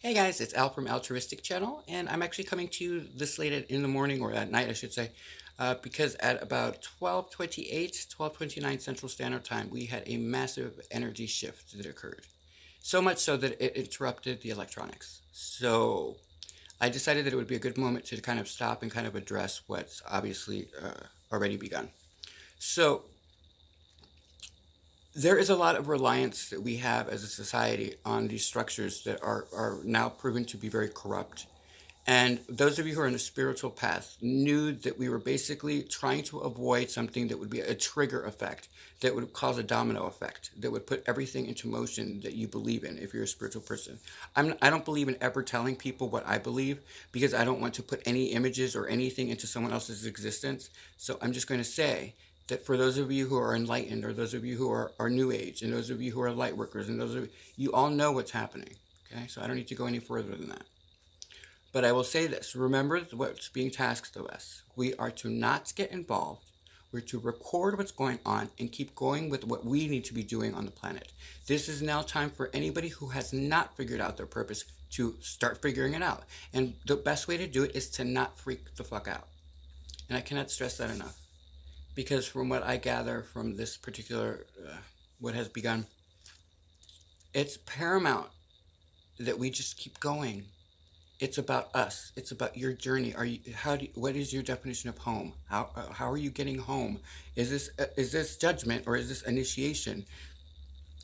Hey guys, it's Al from Altruistic Channel, and I'm actually coming to you this late in the morning, or at night, I should say, because at about 12:28, 12:29 Central Standard Time, we had a massive energy shift that occurred. So much so that it interrupted the electronics. So I decided that it would be a good moment to kind of stop and kind of address what's obviously already begun. So there is a lot of reliance that we have as a society on these structures that are now proven to be very corrupt. And those of you who are on a spiritual path knew that we were basically trying to avoid something that would be a trigger effect, that would cause a domino effect, that would put everything into motion that you believe in if you're a spiritual person. I don't believe in ever telling people what I believe because I don't want to put any images or anything into someone else's existence. So I'm just going to say that for those of you who are enlightened, or those of you who are new age, and those of you who are light workers, and those of you all know what's happening. Okay, so I don't need to go any further than that. But I will say this, remember what's being tasked of us. We are to not get involved. We're to record what's going on and keep going with what we need to be doing on the planet. This is now time for anybody who has not figured out their purpose to start figuring it out. And the best way to do it is to not freak the fuck out. And I cannot stress that enough. Because from what I gather from this particular, what has begun, it's paramount that we just keep going. It's about us. It's about your journey. What is your definition of home? How are you getting home? Is this judgment or is this initiation?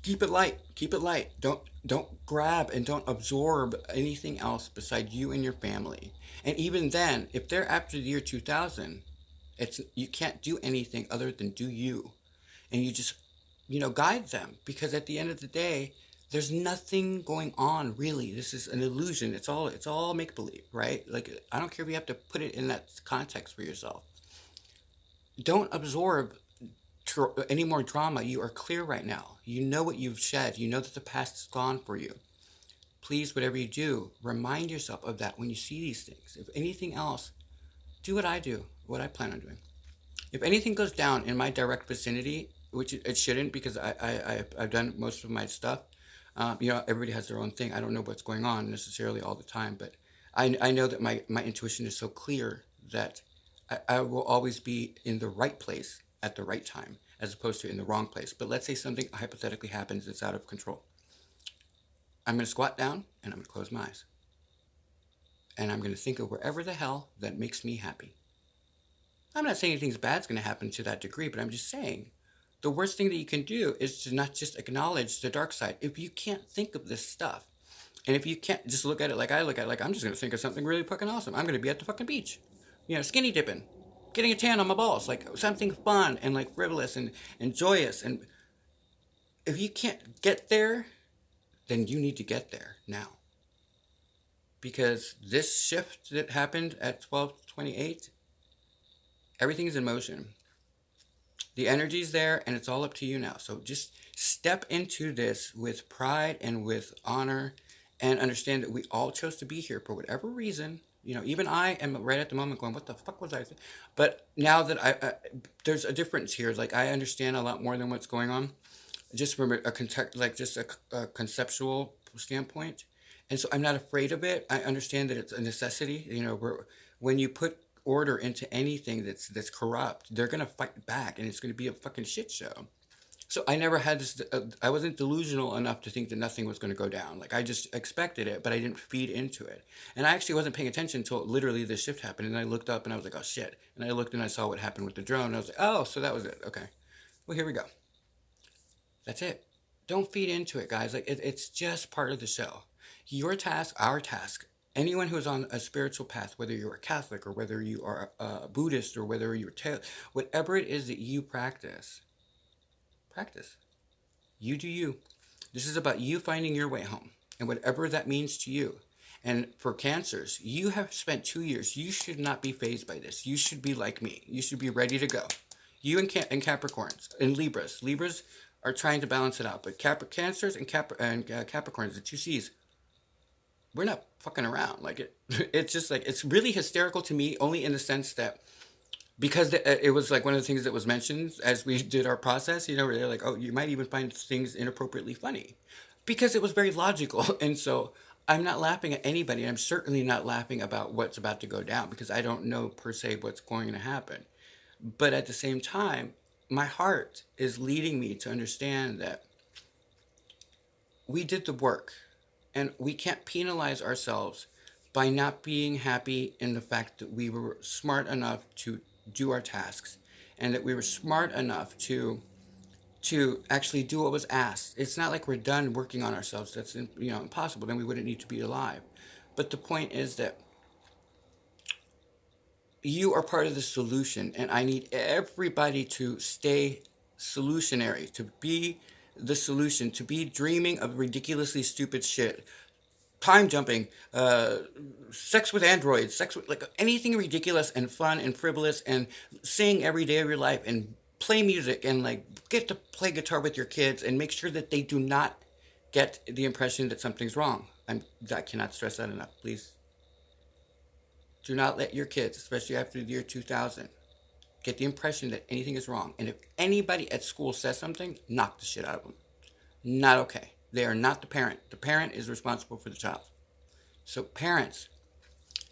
Keep it light. Keep it light. Don't grab and don't absorb anything else beside you and your family. And even then, if they're after the year 2000, you can't do anything other than do you. And you just, guide them, because at the end of the day, there's nothing going on really. This is an illusion. It's all make believe, right? Like, I don't care if you have to put it in that context for yourself. Don't absorb any more drama. You are clear right now. You know what you've shed. You know that the past is gone for you. Please, whatever you do, remind yourself of that when you see these things. If anything else, do what I do, what I plan on doing. If anything goes down in my direct vicinity, which it shouldn't, because I've done most of my stuff. Everybody has their own thing. I don't know what's going on necessarily all the time, but I know that my intuition is so clear that I will always be in the right place at the right time, as opposed to in the wrong place. But let's say something hypothetically happens that's out of control. I'm going to squat down and I'm going to close my eyes. And I'm going to think of wherever the hell that makes me happy. I'm not saying anything bad's going to happen to that degree, but I'm just saying the worst thing that you can do is to not just acknowledge the dark side. If you can't think of this stuff, and if you can't just look at it like I look at it, like I'm just going to think of something really fucking awesome. I'm going to be at the fucking beach, skinny dipping, getting a tan on my balls, like something fun and like frivolous and joyous. And if you can't get there, then you need to get there now. Because this shift that happened at 12:28, everything's in motion. The energy's there, and it's all up to you now. So just step into this with pride and with honor, and understand that we all chose to be here for whatever reason. Even I am right at the moment going, what the fuck was I thinking? But now that there's a difference here. Like, I understand a lot more than what's going on, just from a conceptual standpoint. And so I'm not afraid of it. I understand that it's a necessity. When you put order into anything that's corrupt, they're gonna fight back, and it's gonna be a fucking shit show. So I never had this. I wasn't delusional enough to think that nothing was gonna go down. Like, I just expected it, but I didn't feed into it. And I actually wasn't paying attention until literally this shift happened, and I looked up and I was like, oh shit. And I looked and I saw what happened with the drone, and I was like, oh, so that was it. Okay. Well, here we go. That's it. Don't feed into it, guys. Like, it's just part of the show. Your task, our task, anyone who is on a spiritual path, whether you're a Catholic or whether you are a Buddhist or whether you're whatever it is that you practice. You do you. This is about you finding your way home, and whatever that means to you. And for Cancers, you have spent 2 years. You should not be fazed by this. You should be like me. You should be ready to go. You and Capricorns and Libras. Libras are trying to balance it out, but Cancers and Capricorns, the two C's, we're not fucking around. Like, it's just like, it's really hysterical to me, only in the sense that, because it was like one of the things that was mentioned as we did our process, where they're like, oh, you might even find things inappropriately funny, because it was very logical. And so I'm not laughing at anybody. I'm certainly not laughing about what's about to go down because I don't know per se what's going to happen. But at the same time, my heart is leading me to understand that we did the work and we can't penalize ourselves by not being happy in the fact that we were smart enough to do our tasks and that we were smart enough to actually do what was asked. It's not like we're done working on ourselves. That's impossible. Then we wouldn't need to be alive. But the point is that you are part of the solution, and I need everybody to stay solutionary, to be the solution, to be dreaming of ridiculously stupid shit. Time jumping, sex with androids, sex with like anything ridiculous and fun and frivolous, and sing every day of your life and play music and like get to play guitar with your kids and make sure that they do not get the impression that something's wrong. I cannot stress that enough. Please do not let your kids, especially after the year 2000, get the impression that anything is wrong. And if anybody at school says something, knock the shit out of them. Not okay. They are not the parent. The parent is responsible for the child. So parents,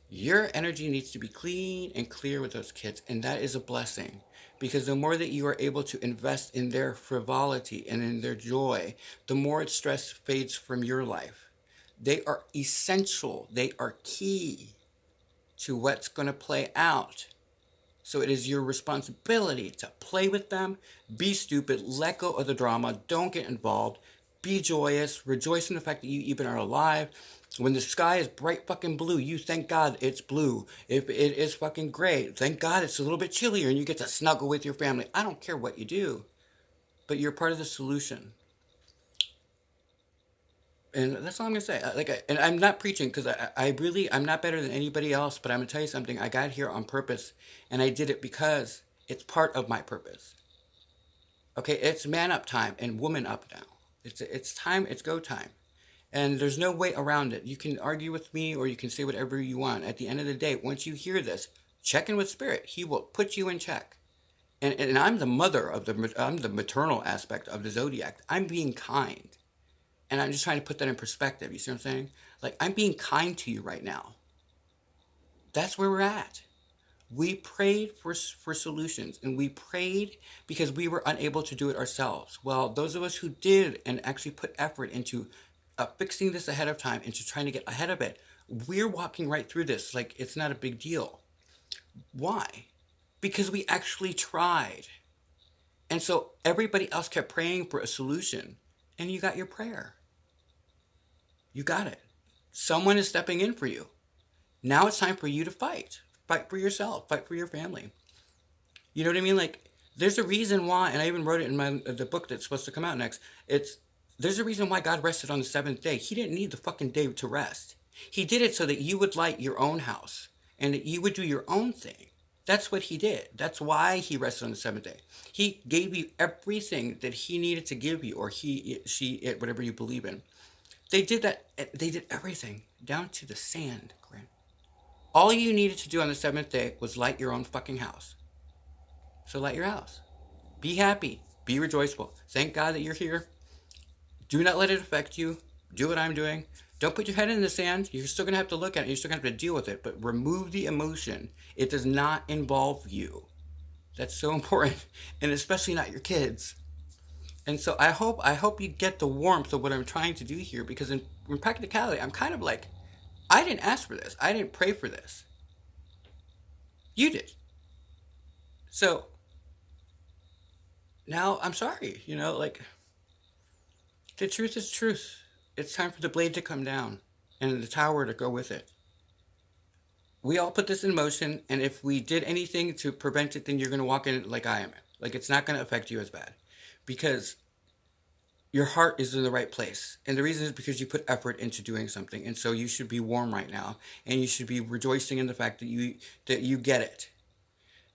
your energy needs to be clean and clear with those kids. And that is a blessing. Because the more that you are able to invest in their frivolity and in their joy, the more stress fades from your life. They are essential. They are key to what's going to play out. So it is your responsibility to play with them, be stupid, let go of the drama, don't get involved, be joyous, rejoice in the fact that you even are alive. When the sky is bright fucking blue, you thank God it's blue. If it is fucking gray, thank God it's a little bit chillier and you get to snuggle with your family. I don't care what you do, but you're part of the solution. And that's all I'm gonna say. And I'm not preaching because I'm not better than anybody else. But I'm gonna tell you something. I got here on purpose, and I did it because it's part of my purpose. Okay, it's man up time and woman up now. It's time. It's go time, and there's no way around it. You can argue with me or you can say whatever you want. At the end of the day, once you hear this, check in with spirit. He will put you in check. And I'm the mother of I'm the maternal aspect of the zodiac. I'm being kind. And I'm just trying to put that in perspective. You see what I'm saying? Like, I'm being kind to you right now. That's where we're at. We prayed for solutions, and we prayed because we were unable to do it ourselves. Well, those of us who did and actually put effort into fixing this ahead of time, into trying to get ahead of it, we're walking right through this like it's not a big deal. Why? Because we actually tried. And so everybody else kept praying for a solution, and you got your prayer. You got it. Someone is stepping in for you. Now it's time for you to fight. Fight for yourself. Fight for your family. You know what I mean? Like, there's a reason why, and I even wrote it in the book that's supposed to come out next. There's a reason why God rested on the seventh day. He didn't need the fucking day to rest. He did it so that you would light your own house and that you would do your own thing. That's what he did. That's why he rested on the seventh day. He gave you everything that he needed to give you, or he, it, she, it, whatever you believe in. They did that. They did everything down to the sand, Corinne. All you needed to do on the seventh day was light your own fucking house. So light your house. Be happy. Be rejoiceful. Thank God that you're here. Do not let it affect you. Do what I'm doing. Don't put your head in the sand. You're still going to have to look at it. You're still going to have to deal with it. But remove the emotion. It does not involve you. That's so important. And especially not your kids. And so I hope you get the warmth of what I'm trying to do here, because in practicality, I'm kind of like, I didn't ask for this. I didn't pray for this. You did. So now I'm sorry, like, the truth is truth. It's time for the blade to come down and the tower to go with it. We all put this in motion, and if we did anything to prevent it, then you're going to walk in it like I am. Like, it's not going to affect you as bad. Because your heart is in the right place. And the reason is because you put effort into doing something. And so you should be warm right now. And you should be rejoicing in the fact that you get it.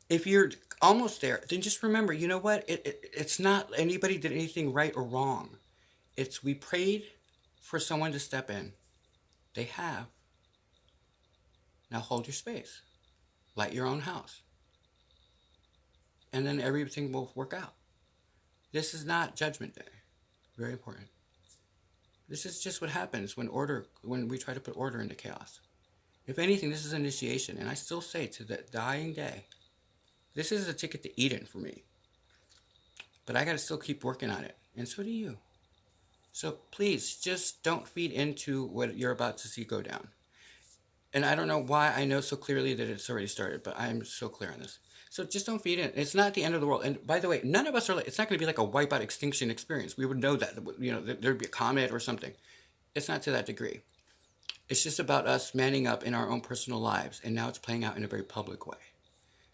If you're almost there, then just remember, you know what? It's not anybody did anything right or wrong. It's we prayed for someone to step in. They have. Now hold your space. Light your own house. And then everything will work out. This is not Judgment Day. Very important. This is just what happens when we try to put order into chaos. If anything, this is initiation, and I still say to the dying day, this is a ticket to Eden for me. But I got to still keep working on it, and so do you. So please, just don't feed into what you're about to see go down. And I don't know why I know so clearly that it's already started, but I'm so clear on this. So just don't feed in. It's not the end of the world. And by the way, none of us are like, it's not going to be like a wipeout extinction experience. We would know that, there'd be a comet or something. It's not to that degree. It's just about us manning up in our own personal lives. And now it's playing out in a very public way.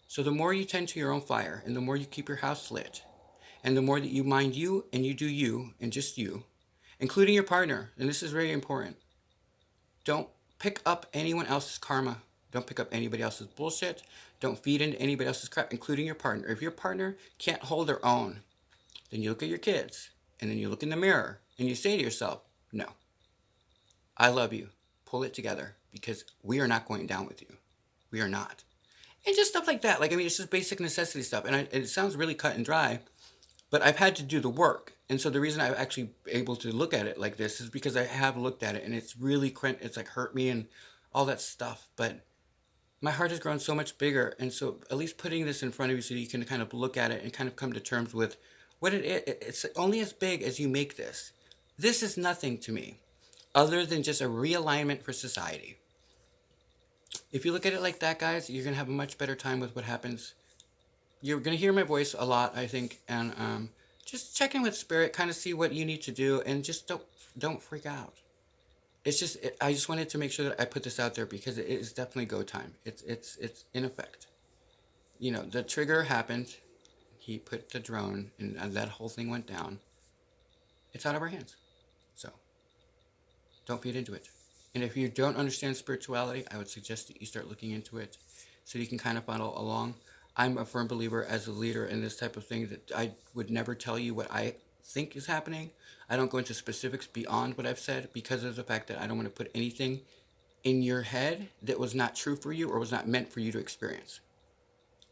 So the more you tend to your own fire, and the more you keep your house lit, and the more that you mind you and you do you and just you, including your partner, and this is very important, don't pick up anyone else's karma. Don't pick up anybody else's bullshit. Don't feed into anybody else's crap, including your partner. If your partner can't hold their own, then you look at your kids, and then you look in the mirror, and you say to yourself, no, I love you. Pull it together, because we are not going down with you. We are not. And just stuff like that. Like, I mean, it's just basic necessity stuff. And it sounds really cut and dry, but I've had to do the work. And so the reason I'm actually able to look at it like this is because I have looked at it, and it's really, it's like hurt me and all that stuff. But my heart has grown so much bigger. And so at least putting this in front of you so you can kind of look at it and kind of come to terms with what it is. It's only as big as you make this. This is nothing to me other than just a realignment for society. If you look at it like that, guys, you're going to have a much better time with what happens. You're going to hear my voice a lot, I think, and just check in with spirit, kind of see what you need to do, and just don't freak out. It's just I just wanted to make sure that I put this out there because it is definitely go time. It's in effect. You know, the trigger happened. He put the drone, and that whole thing went down. It's out of our hands. So don't feed into it. And if you don't understand spirituality, I would suggest that you start looking into it so you can kind of follow along. I'm a firm believer as a leader in this type of thing that I would never tell you what I think is happening. I don't go into specifics beyond what I've said because of the fact that I don't want to put anything in your head that was not true for you or was not meant for you to experience.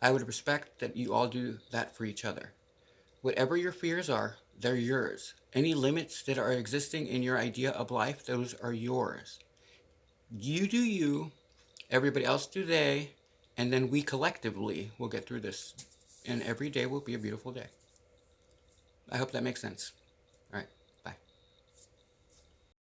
I would respect that you all do that for each other. Whatever your fears are, they're yours. Any limits that are existing in your idea of life, those are yours. You do you, everybody else do they, and then we collectively will get through this. And every day will be a beautiful day. I hope that makes sense.